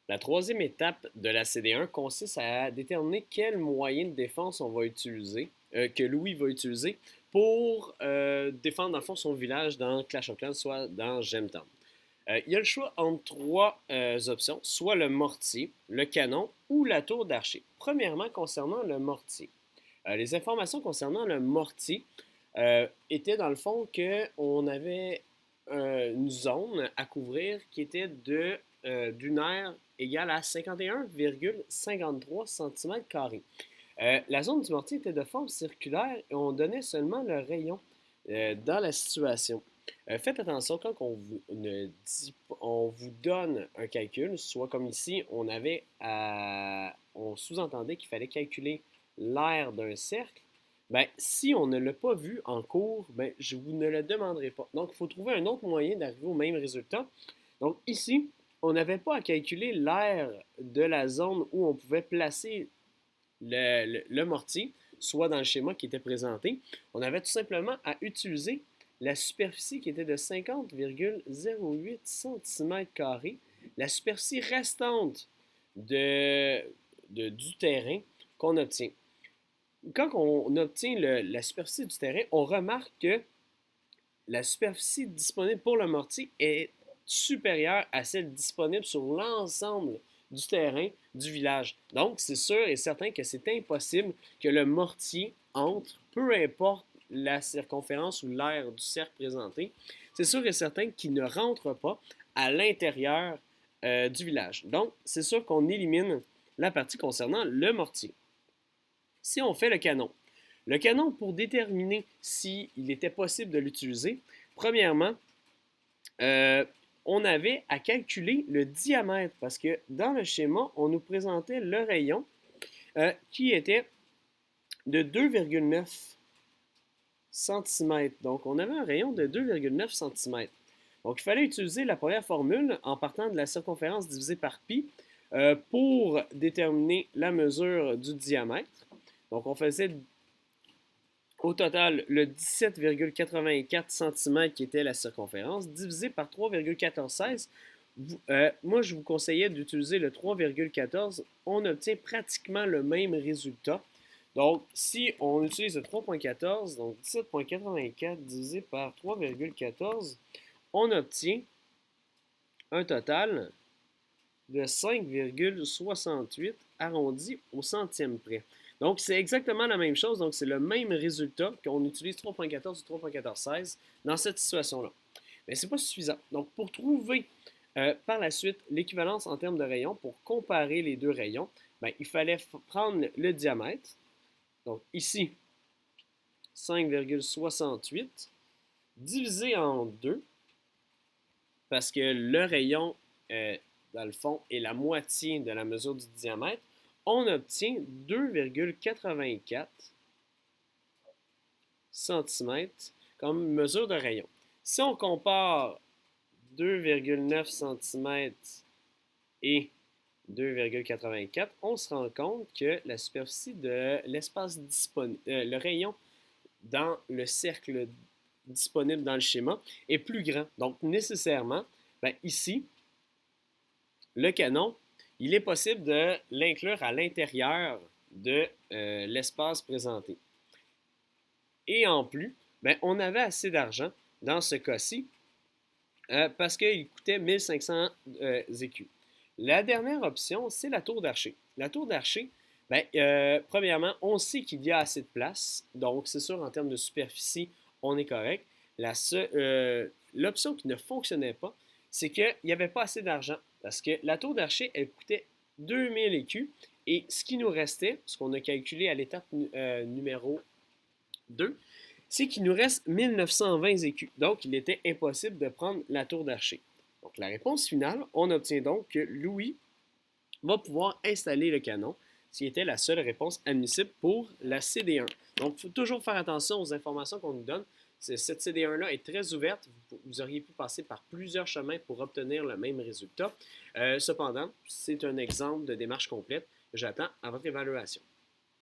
La troisième étape de la CD1 consiste à déterminer quel moyen de défense on va utiliser, que Louis va utiliser pour défendre dans le fond son village dans Clash of Clans, soit dans Gemtown. Il y a le choix entre trois options, soit le mortier, le canon ou la tour d'archer. Premièrement, concernant le mortier. Les informations concernant le mortier étaient dans le fond qu'on avait une zone à couvrir qui était d'une aire égale à 51,53 cm². La zone du mortier était de forme circulaire et on donnait seulement le rayon dans la situation. Faites attention quand on vous donne un calcul, soit comme ici, on sous-entendait qu'il fallait calculer l'aire d'un cercle. Ben, si on ne l'a pas vu en cours, ben, je vous ne le demanderai pas. Donc, il faut trouver un autre moyen d'arriver au même résultat. Donc, ici, on n'avait pas à calculer l'aire de la zone où on pouvait placer le mortier, soit dans le schéma qui était présenté. On avait tout simplement à utiliser la superficie qui était de 50,08 cm², la superficie restante du terrain qu'on obtient. Quand on obtient la superficie du terrain, on remarque que la superficie disponible pour le mortier est supérieure à celle disponible sur l'ensemble du terrain du village. Donc, c'est sûr et certain que c'est impossible que le mortier entre, peu importe la circonférence ou l'aire du cercle présenté, c'est sûr et certain qu'il ne rentre pas à l'intérieur du village. Donc, c'est sûr qu'on élimine la partie concernant le mortier. Si on fait le canon pour déterminer s'il était possible de l'utiliser, premièrement, on avait à calculer le diamètre parce que dans le schéma, on nous présentait le rayon qui était de 2,9 cm. Donc, on avait un rayon de 2,9 cm. Donc, il fallait utiliser la première formule en partant de la circonférence divisée par pi pour déterminer la mesure du diamètre. Donc, on faisait au total le 17,84 cm qui était la circonférence divisé par 3,1416. Moi, je vous conseillais d'utiliser le 3,14. On obtient pratiquement le même résultat. Donc, si on utilise le 3,14, donc 17,84 divisé par 3,14, on obtient un total de 5,68 arrondi au centième près. Donc, c'est exactement la même chose. Donc, c'est le même résultat qu'on utilise 3.14 ou 3.1416 dans cette situation-là. Mais ce n'est pas suffisant. Donc, pour trouver par la suite l'équivalence en termes de rayons, pour comparer les deux rayons, ben, il fallait prendre le diamètre. Donc, ici, 5,68 divisé en 2, parce que le rayon, dans le fond, est la moitié de la mesure du diamètre, on obtient 2,84 cm comme mesure de rayon. Si on compare 2,9 cm et 2,84, on se rend compte que la superficie de l'espace disponible, le rayon dans le cercle disponible dans le schéma est plus grand. Donc, nécessairement, ben, ici, le canon, il est possible de l'inclure à l'intérieur de l'espace présenté. Et en plus, ben, on avait assez d'argent dans ce cas-ci parce qu'il coûtait 1500 écus. La dernière option, c'est la tour d'archer. La tour d'archer, ben, premièrement, on sait qu'il y a assez de place, donc c'est sûr en termes de superficie, on est correct. L'option qui ne fonctionnait pas, c'est qu'il n'y avait pas assez d'argent parce que la tour d'archer, elle coûtait 2000 écus et ce qui nous restait, ce qu'on a calculé à l'étape numéro 2, c'est qu'il nous reste 1920 écus. Donc, il était impossible de prendre la tour d'archer. Donc, la réponse finale, on obtient donc que Louis va pouvoir installer le canon, ce qui était la seule réponse admissible pour la CD1. Donc, il faut toujours faire attention aux informations qu'on nous donne. Cette CD1-là est très ouverte. Vous auriez pu passer par plusieurs chemins pour obtenir le même résultat. Cependant, c'est un exemple de démarche complète. J'attends à votre évaluation.